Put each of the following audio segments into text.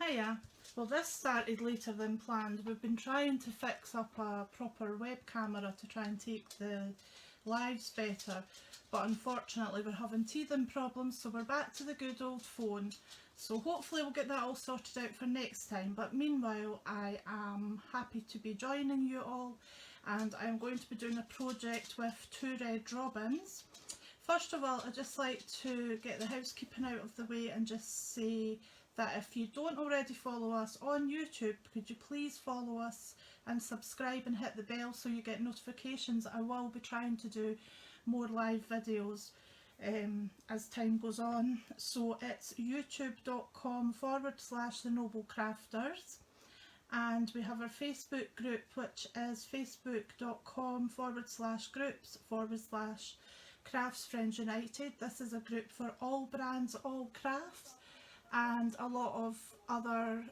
Hiya. Well, this started later than planned. We've been trying to fix up a proper web camera to try and take the lives better, but unfortunately we're having teething problems, so we're back to the good old phone. So hopefully we'll get that all sorted out for next time, but meanwhile I am happy to be joining you all, and I'm going to be doing a project with 2 red robins. First of all, I'd just like to get the housekeeping out of the way and just say that if you don't already follow us on YouTube, could you please follow us and subscribe and hit the bell so you get notifications. I will be trying to do more live videos as time goes on. So it's youtube.com/thenoblecrafters, and we have our Facebook group, which is facebook.com/groups/Crafts Friends United. This is a group for all brands, all crafts, and a lot of other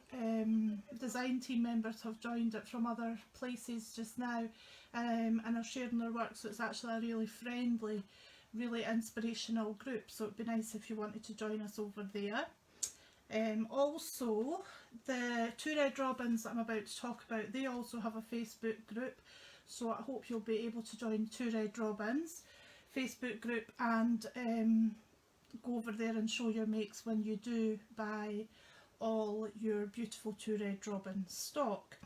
design team members have joined it from other places just now, and are sharing their work, so it's actually a really friendly, really inspirational group, so it'd be nice if you wanted to join us over there. Also, the 2 red robins that I'm about to talk about, they also have a Facebook group, so I hope you'll be able to join 2 red robins Facebook group and go over there and show your mates when you do buy all your beautiful 2 red robin stock.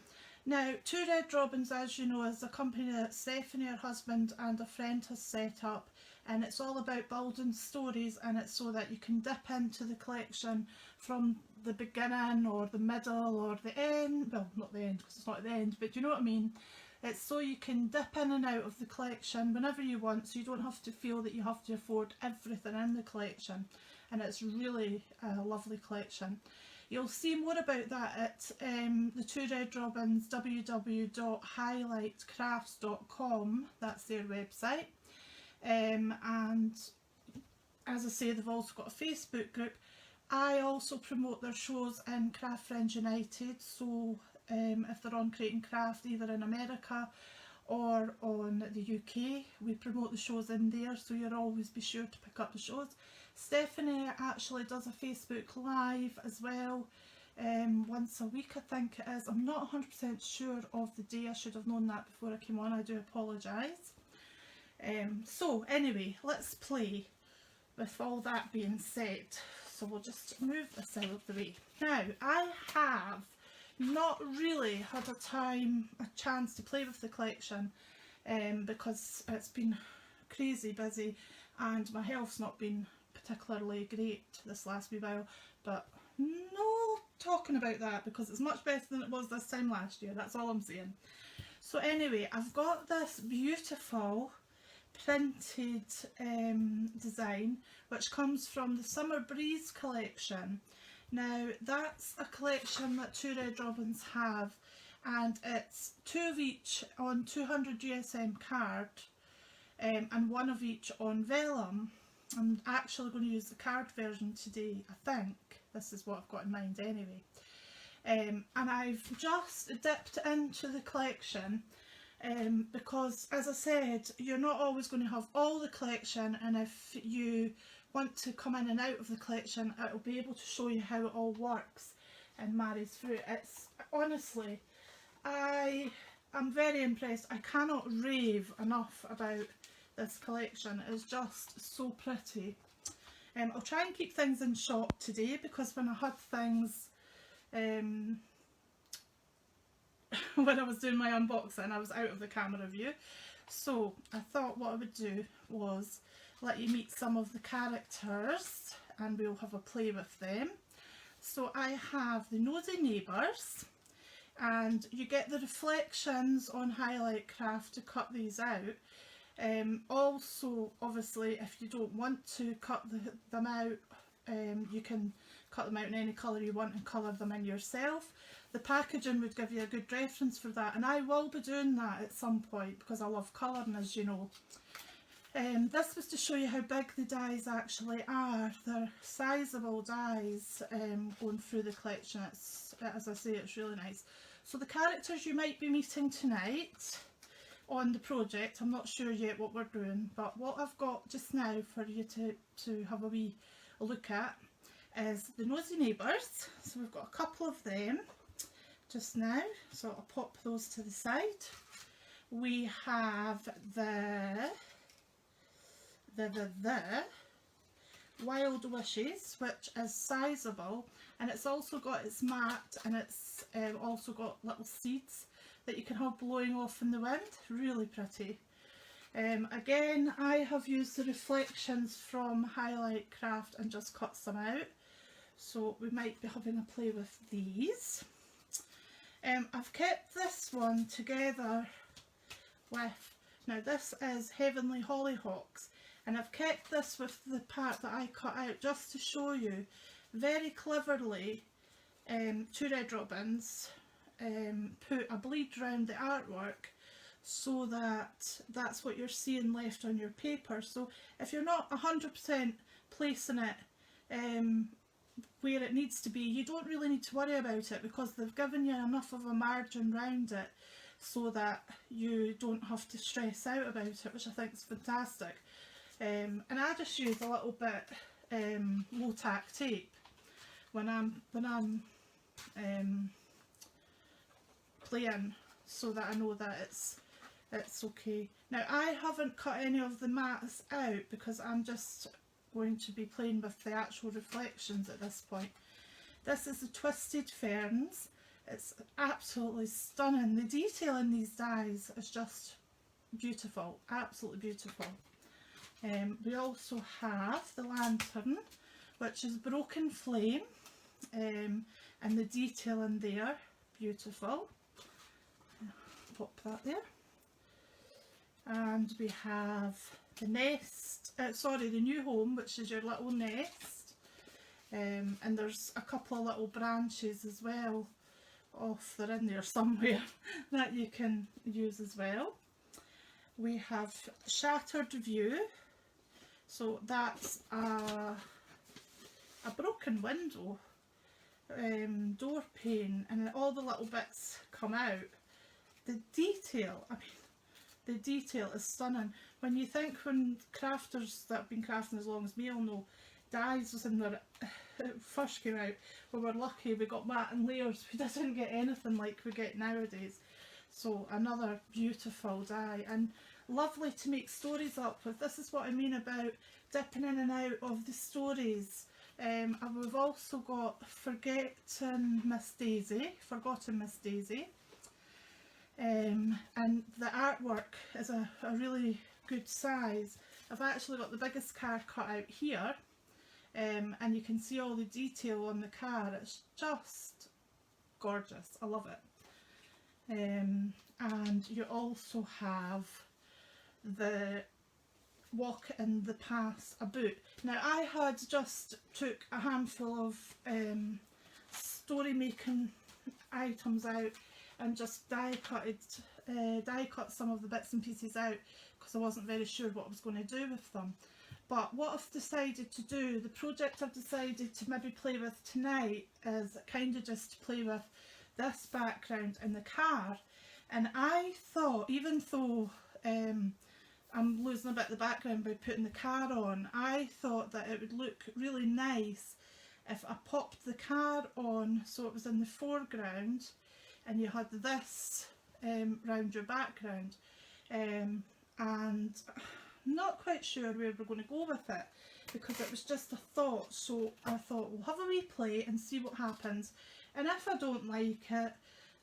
Now, 2 red robins, as you know, is a company that Stephanie, her husband, and a friend has set up, and it's all about building stories, and it's so that you can dip into the collection from the beginning or the middle or the end. Well, not the end because it's not at the end, but you know what I mean. It's so you can dip in and out of the collection whenever you want, so you don't have to feel that you have to afford everything in the collection, and it's really a lovely collection. You'll see more about that at the 2 red robins www.highlightcrafts.com, that's their website, and as I say, they've also got a Facebook group. I also promote their shows in Craft Friends United, so if they're on Creating Craft either in America or on the UK, we promote the shows in there, so you'll always be sure to pick up the shows. Stephanie actually does a Facebook Live as well, once a week I think it is. I'm not 100% sure of the day, I should have known that before I came on, I do apologise. So anyway, let's play with all that being said. So we'll just move this out of the way. Now, I have not really had a chance to play with the collection because it's been crazy busy and my health's not been particularly great this last wee while, but no talking about that because it's much better than it was this time last year, that's all I'm saying. So anyway, I've got this beautiful printed design which comes from the Summer Breeze collection. Now, that's a collection that 2 red robins have, and it's 2 of each on 200 GSM card and 1 of each on vellum. I'm actually going to use the card version today, I think. This is what I've got in mind anyway. And I've just dipped into the collection because, as I said, you're not always going to have all the collection, and if you want to come in and out of the collection, it'll be able to show you how it all works and marries through. It's honestly, I am very impressed. I cannot rave enough about this collection. It's just so pretty. I'll try and keep things in shot today because when I had things when I was doing my unboxing, I was out of the camera view, so I thought what I would do was let you meet some of the characters and we'll have a play with them. So I have the nosy neighbours, and you get the reflections on Highlight Craft to cut these out. Also, obviously, if you don't want to cut them out, you can cut them out in any colour you want and colour them in yourself. The packaging would give you a good reference for that, and I will be doing that at some point because I love colouring, as you know. This was to show you how big the dies actually are. They're sizable dies going through the collection. It's, as I say, it's really nice. So the characters you might be meeting tonight on the project, I'm not sure yet what we're doing, but what I've got just now for you to have a wee look at is the Nosy Neighbours. So we've got a couple of them just now, so I'll pop those to the side. We have the Wild Wishes, which is sizable, and it's also got its mat, and it's also got little seeds that you can have blowing off in the wind. Really pretty. Again, I have used the reflections from Highlight Craft and just cut some out, so we might be having a play with these. I've kept this one together with, now this is Heavenly Hollyhocks, and I've kept this with the part that I cut out just to show you very cleverly. 2 red robins, put a bleed round the artwork so that that's what you're seeing left on your paper. So if you're not 100% placing it where it needs to be, you don't really need to worry about it, because they've given you enough of a margin round it so that you don't have to stress out about it, which I think is fantastic. And I just use a little bit low tack tape when I'm playing, so that I know that it's okay. Now I haven't cut any of the mats out because I'm just going to be playing with the actual reflections at this point. This is the Twisted Ferns. It's absolutely stunning. The detail in these dies is just beautiful, absolutely beautiful. We also have the Lantern, which is Broken Flame, and the detail in there, beautiful. Pop that there. And we have the nest, sorry, the New Home, which is your little nest, and there's a couple of little branches as well off, they're in there somewhere, that you can use as well. We have Shattered View, so that's a broken window, door pane, and all the little bits come out. The detail, I mean, the detail is stunning. When you think, when crafters that have been crafting as long as me will know, dies was in there, it first came out, we were lucky, we got mat and layers, we didn't get anything like we get nowadays. So another beautiful die, and lovely to make stories up with. This is what I mean about dipping in and out of the stories. And we've also got Forgotten Miss Daisy, and the artwork is a really good size. I've actually got the biggest car cut out here, and you can see all the detail on the car. It's just gorgeous, I love it. And you also have the Walk in the Path, a boot. Now I had just took a handful of story making items out and just die cut some of the bits and pieces out, because I wasn't very sure what I was going to do with them. But what I've decided to do, the project I've decided to maybe play with tonight, is kind of just to play with this background in the car. And I thought, even though I'm losing a bit of the background by putting the car on, I thought that it would look really nice if I popped the car on so it was in the foreground and you had this round your background. And I'm not quite sure where we're going to go with it, because it was just a thought. So I thought we'll have a wee play and see what happens, and if I don't like it,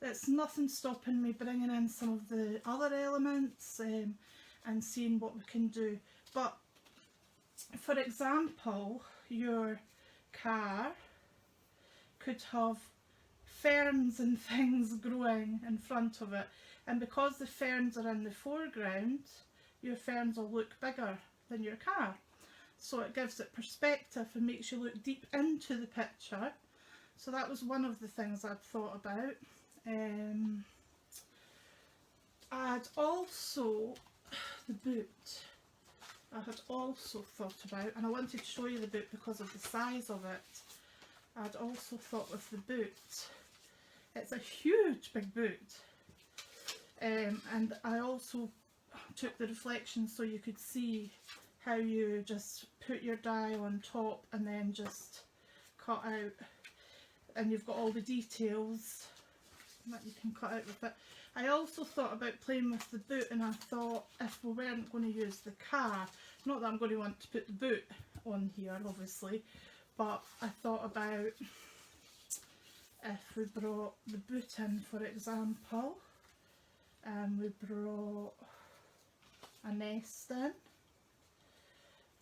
it's nothing stopping me bringing in some of the other elements and seeing what we can do. But for example, your car could have ferns and things growing in front of it, and because the ferns are in the foreground, your ferns will look bigger than your car, so it gives it perspective and makes you look deep into the picture. So that was one of the things I'd thought about. I'd also, the boot, I had also thought about, and I wanted to show you the boot because of the size of it. I'd also thought with the boot, it's a huge big boot, and I also took the reflections so you could see how you just put your die on top and then just cut out, and you've got all the details that you can cut out with it. I also thought about playing with the boot, and I thought if we weren't going to use the car, not that I'm going to want to put the boot on here obviously, but I thought about if we brought the boot in, for example, and we brought a nest in,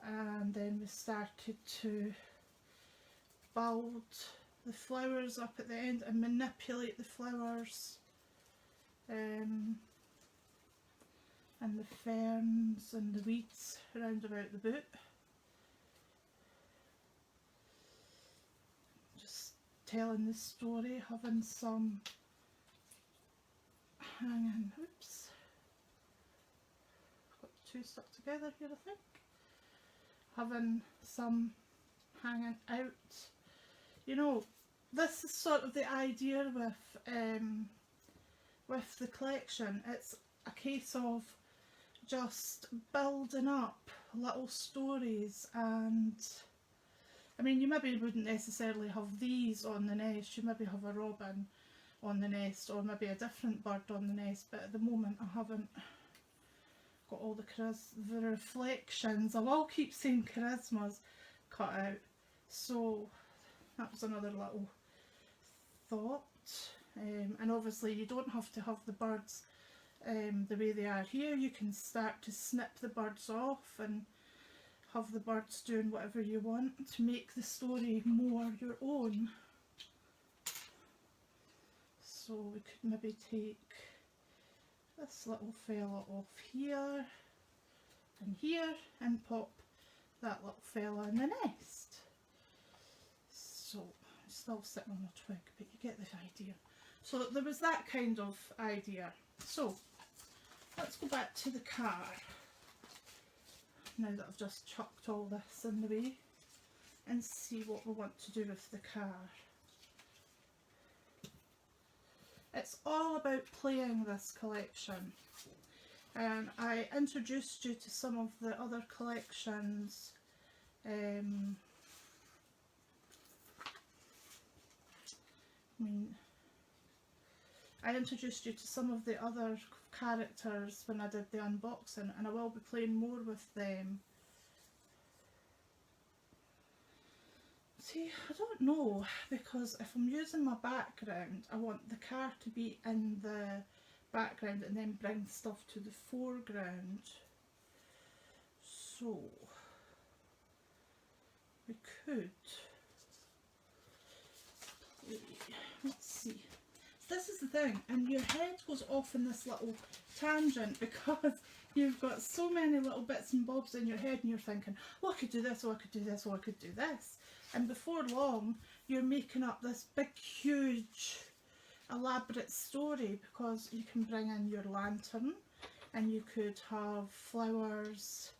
and then we started to build the flowers up at the end and manipulate the flowers and the ferns and the weeds around about the boot. Just telling the story, having some hanging, oops, got the two stuck together here I think, having some hanging out. You know, this is sort of the idea with the collection. It's a case of just building up little stories, and I mean, you maybe wouldn't necessarily have these on the nest, you maybe have a robin on the nest or maybe a different bird on the nest, but at the moment I haven't got all the reflections, I will keep saying charismas, cut out. So that was another little thought. And obviously you don't have to have the birds the way they are here. You can start to snip the birds off and have the birds doing whatever you want to make the story more your own. So we could maybe take this little fella off here and pop that little fella in the nest. So I'm still sitting on a twig, but you get the idea. So there was that kind of idea. So let's go back to the car now that I've just chucked all this in the way, and see what we want to do with the car. It's all about playing this collection, and I introduced you to some of the other collections I introduced you to some of the other characters when I did the unboxing, and I will be playing more with them. See, I don't know, because if I'm using my background, I want the car to be in the background and then bring stuff to the foreground. So we could play. Let's see. This is the thing, and your head goes off in this little tangent because you've got so many little bits and bobs in your head, and you're thinking, oh, I could do this, oh, I could do this, oh, I could do this. And before long, you're making up this big, huge, elaborate story, because you can bring in your lantern, and you could have flowers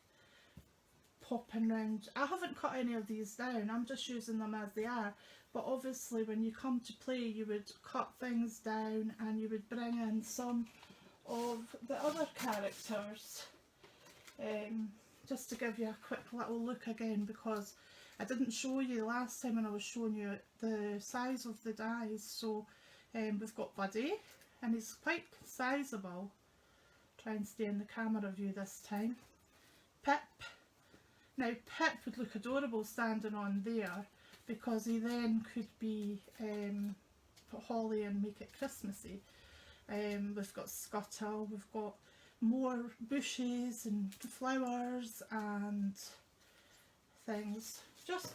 popping round. I haven't cut any of these down, I'm just using them as they are. But obviously when you come to play, you would cut things down and you would bring in some of the other characters. Just to give you a quick little look again, because I didn't show you last time when I was showing you the size of the dies. So we've got Buddy, and he's quite sizable. Try and stay in the camera view this time. Pip. Now Pip would look adorable standing on there, because he then could be put holly and make it Christmassy. We've got Scuttle, we've got more bushes and flowers and things. Just,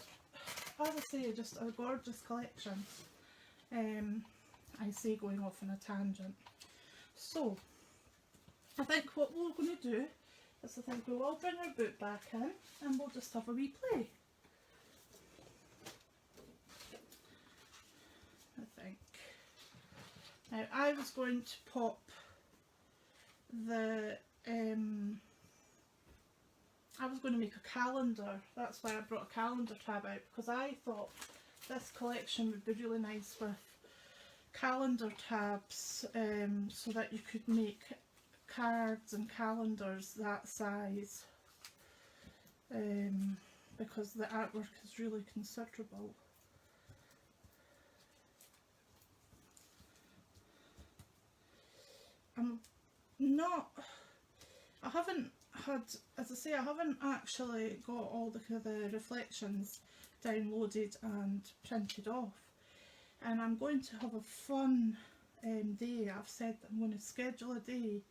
as I say, just a gorgeous collection. I say going off on a tangent. So I think what we're going to do is, I think we will bring our boot back in and we'll just have a wee play. Now I was going to pop the, I was going to make a calendar. That's why I brought a calendar tab out, because I thought this collection would be really nice with calendar tabs, so that you could make cards and calendars that size, because the artwork is really considerable. not, I haven't had, as I say, I haven't actually got all the reflections downloaded and printed off, and I'm going to have a fun day. I've said that I'm going to schedule a day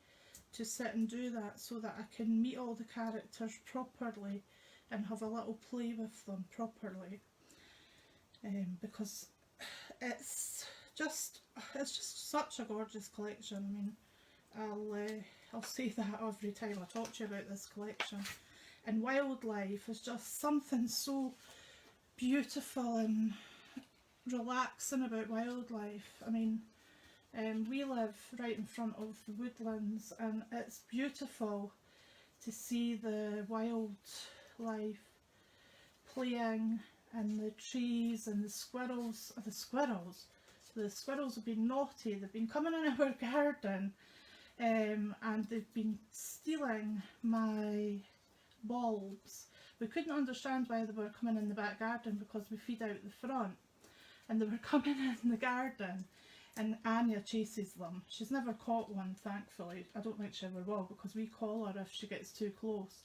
to sit and do that so that I can meet all the characters properly and have a little play with them properly, because it's just such a gorgeous collection. I mean, I'll say that every time I talk to you about this collection. And wildlife is just something so beautiful and relaxing about wildlife. I mean, we live right in front of the woodlands, and it's beautiful to see the wildlife playing in the trees, and the squirrels have been naughty. They've been coming in our garden, and they've been stealing my bulbs. We couldn't understand why they were coming in the back garden because we feed out the front, and they were coming in the garden, and Anya chases them. She's never caught one, thankfully. I don't think she ever will, because we call her if she gets too close,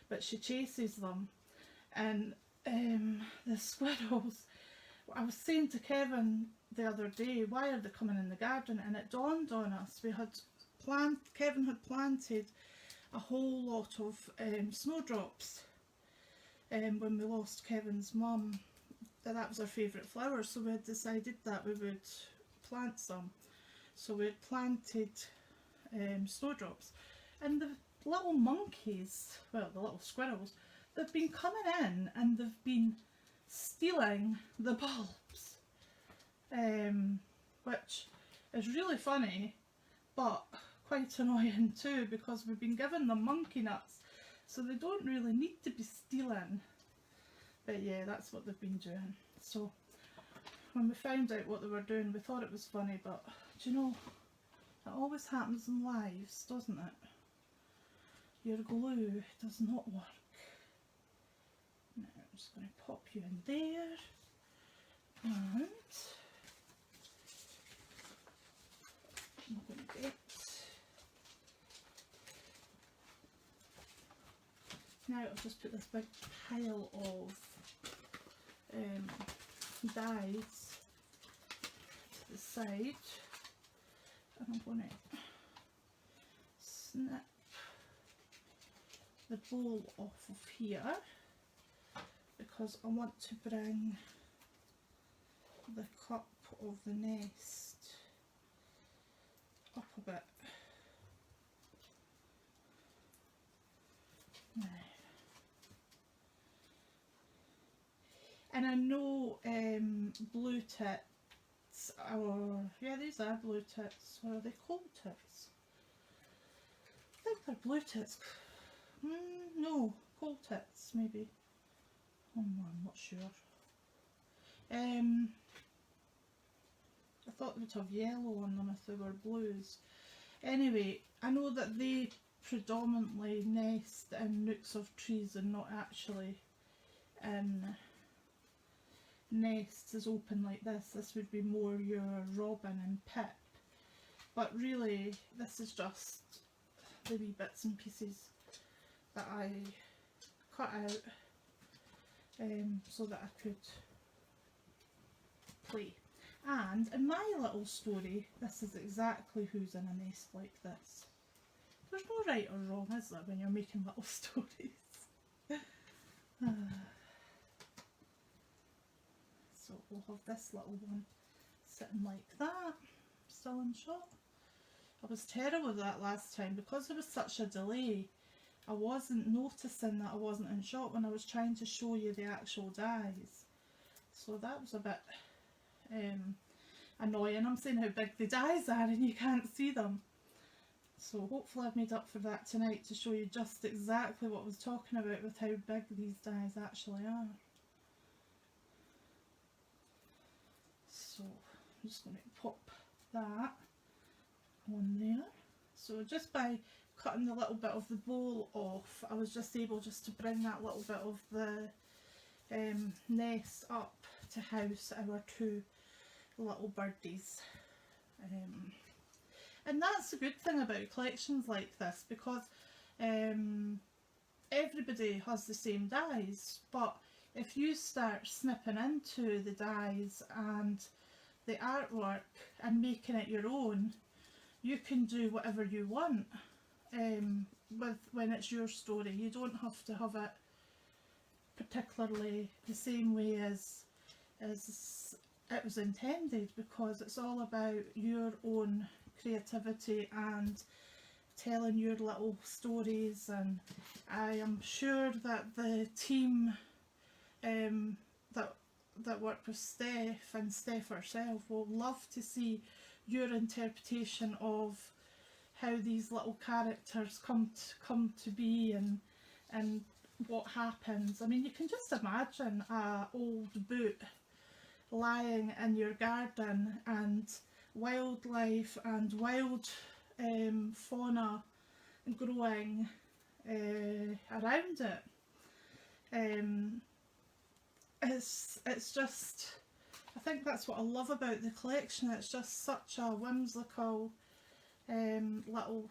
but she chases them. And the squirrels, I was saying to Kevin the other day, why are they coming in the garden? And it dawned on us, Kevin had planted a whole lot of snowdrops when we lost Kevin's mum. That was our favourite flower, so we had decided that we would plant some. So we had planted snowdrops, and the little monkeys, well, the little squirrels, they've been coming in and they've been stealing the bulbs, which is really funny but quite annoying too, because we've been giving them monkey nuts, so they don't really need to be stealing. But yeah, that's what they've been doing. So when we found out what they were doing, we thought it was funny, but do you know, it always happens in lives, doesn't it? Your glue does not work. Now I'm just going to pop you in there, and I'm going to get, now I'll just put this big pile of dies to the side, and I'm going to snip the bowl off of here, because I want to bring the cup of the nest up a bit. Now, and I know blue tits, or yeah, these are blue tits, or are they cold tits? I think they're blue tits. No, cold tits maybe. I'm not sure. I thought they would have yellow on them if they were blues. Anyway, I know that they predominantly nest in nooks of trees and not actually in nests as open like this. This would be more your robin and pip, but really this is just the wee bits and pieces that I cut out so that I could play. And in my little story, this is exactly who's in a nest like this. There's no right or wrong, is there, when you're making little stories? So we'll have this little one sitting like that, still in shot. I was terrible with that last time because there was such a delay. I wasn't noticing that I wasn't in shot when I was trying to show you the actual dies. So that was a bit annoying. I'm saying how big the dies are and you can't see them. So hopefully I've made up for that tonight to show you just exactly what I was talking about with how big these dies actually are. So I'm just going to pop that on there. So just by cutting the little bit of the bowl off, I was just able just to bring that little bit of the nest up to house our two little birdies. And that's the good thing about collections like this, because everybody has the same dies, but if you start snipping into the dies and the artwork and making it your own, you can do whatever you want when it's your story. You don't have to have it particularly the same way as it was intended, because it's all about your own creativity and telling your little stories. And I am sure that the team that worked with Steph and Steph herself will love to see your interpretation of how these little characters come to be and what happens. I mean, you can just imagine a old boot lying in your garden and wildlife and wild fauna growing around it. It's just, I think that's what I love about the collection. It's just such a whimsical little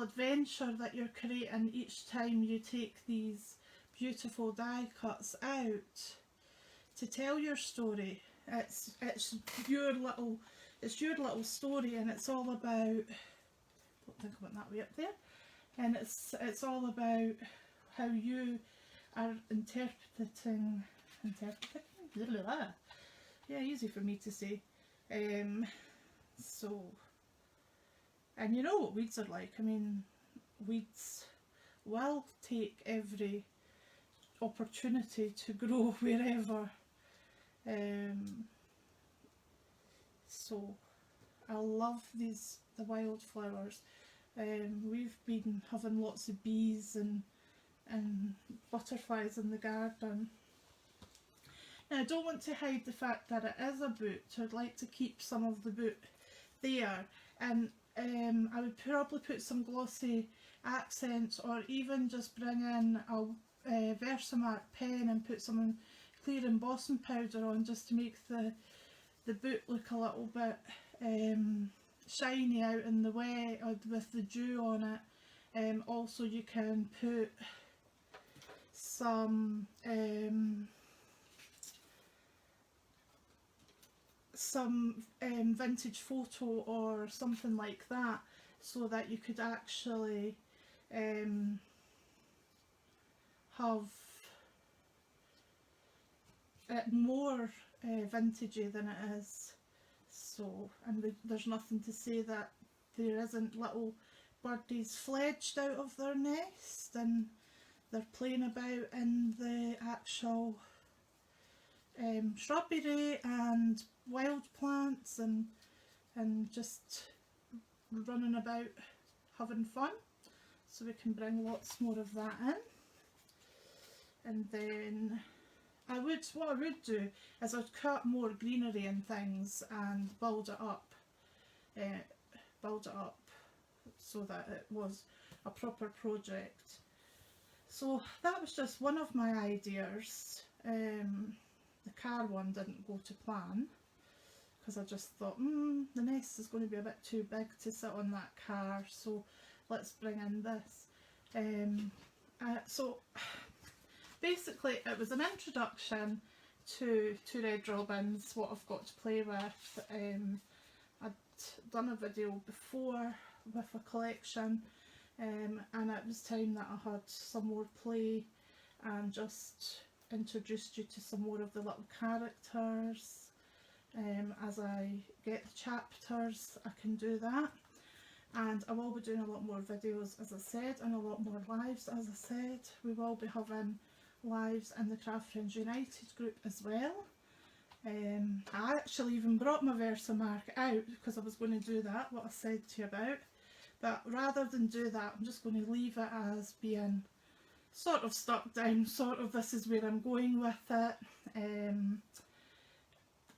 adventure that you're creating each time you take these beautiful die cuts out to tell your story. It's your little story, and it's all about, don't think about that way up there, and it's all about how you are interpreting blah, blah, blah. Yeah, easy for me to say. So, and you know what weeds are like. I mean, weeds will take every opportunity to grow wherever. So I love the wildflowers. We've been having lots of bees and butterflies in the garden. Now, I don't want to hide the fact that it is a boot. I'd like to keep some of the boot there, and I would probably put some glossy accents, or even just bring in a Versamark pen and put some clear embossing powder on, just to make the boot look a little bit shiny out in the wet with the dew on it. Also, you can put some vintage photo or something like that, so that you could actually have it more vintagey than it is. So, and there's nothing to say that there isn't little birdies fledged out of their nest and they're playing about in the actual shrubbery and wild plants and just running about having fun. So we can bring lots more of that in. And then what I would do is I'd cut more greenery and things and build it up so that it was a proper project. So that was just one of my ideas. The car one didn't go to plan, because I just thought the nest is going to be a bit too big to sit on that car, so let's bring in this. So basically it was an introduction to Red Robins, what I've got to play with. I'd done a video before with a collection, and it was time that I had some more play and just introduced you to some more of the little characters. As I get the chapters, I can do that, and I will be doing a lot more videos, as I said, and a lot more lives. As I said, we will be having lives in the Craft Friends United group as well. I actually even brought my Versamark out because I was going to do that, what I said to you about, but rather than do that, I'm just going to leave it as being sort of stuck down, sort of this is where I'm going with it.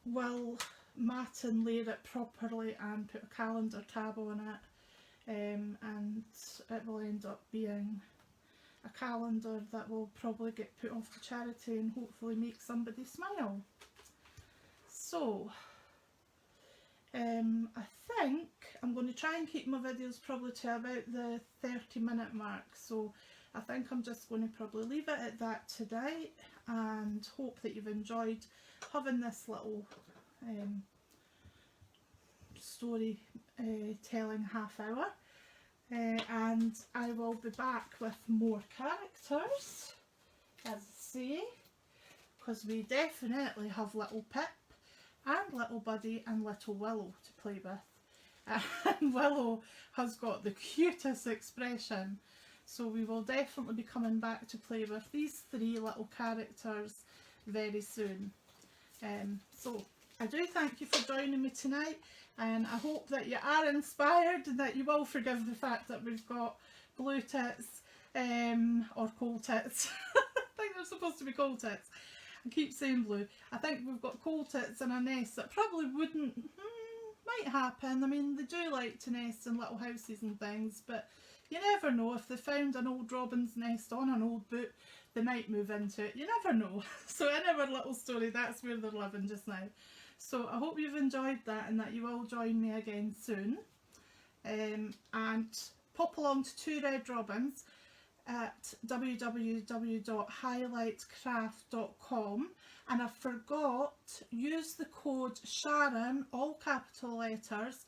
We'll mat and layer it properly and put a calendar tab on it, and it will end up being a calendar that will probably get put off to charity and hopefully make somebody smile. So I think I'm going to try and keep my videos probably to about the 30-minute mark, so I think I'm just going to probably leave it at that today, and hope that you've enjoyed having this little story telling half hour, and I will be back with more characters, as I say, because we definitely have little Pip and little Buddy and little Willow to play with, and Willow has got the cutest expression, so we will definitely be coming back to play with these 3 little characters very soon. So I do thank you for joining me tonight, and I hope that you are inspired and that you will forgive the fact that we've got blue tits, or coal tits. I think they're supposed to be coal tits. I keep saying blue. I think we've got coal tits in a nest that probably wouldn't, might happen. I mean, they do like to nest in little houses and things, but you never know. If they found an old robin's nest on an old boot, they might move into it. You never know. So in our little story, that's where they're living just now. So I hope you've enjoyed that and that you will join me again soon. And pop along to 2 Red Robins at www.highlightcraft.com, and I forgot, use the code Sharon, all capital letters,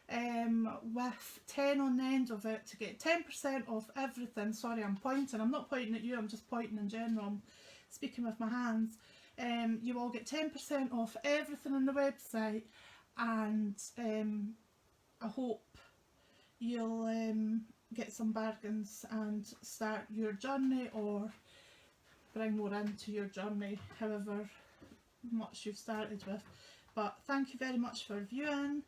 with 10 on the end of it to get 10% off everything. Sorry, I'm pointing. I'm not pointing at you, I'm just pointing in general. I'm speaking with my hands. You will get 10% off everything on the website, and I hope you'll get some bargains and start your journey, or bring more into your journey, however much you've started with. But thank you very much for viewing.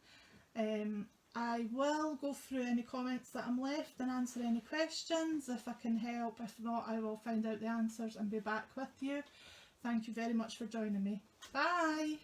I will go through any comments that I'm left and answer any questions if I can help. If not, I will find out the answers and be back with you. Thank you very much for joining me. Bye!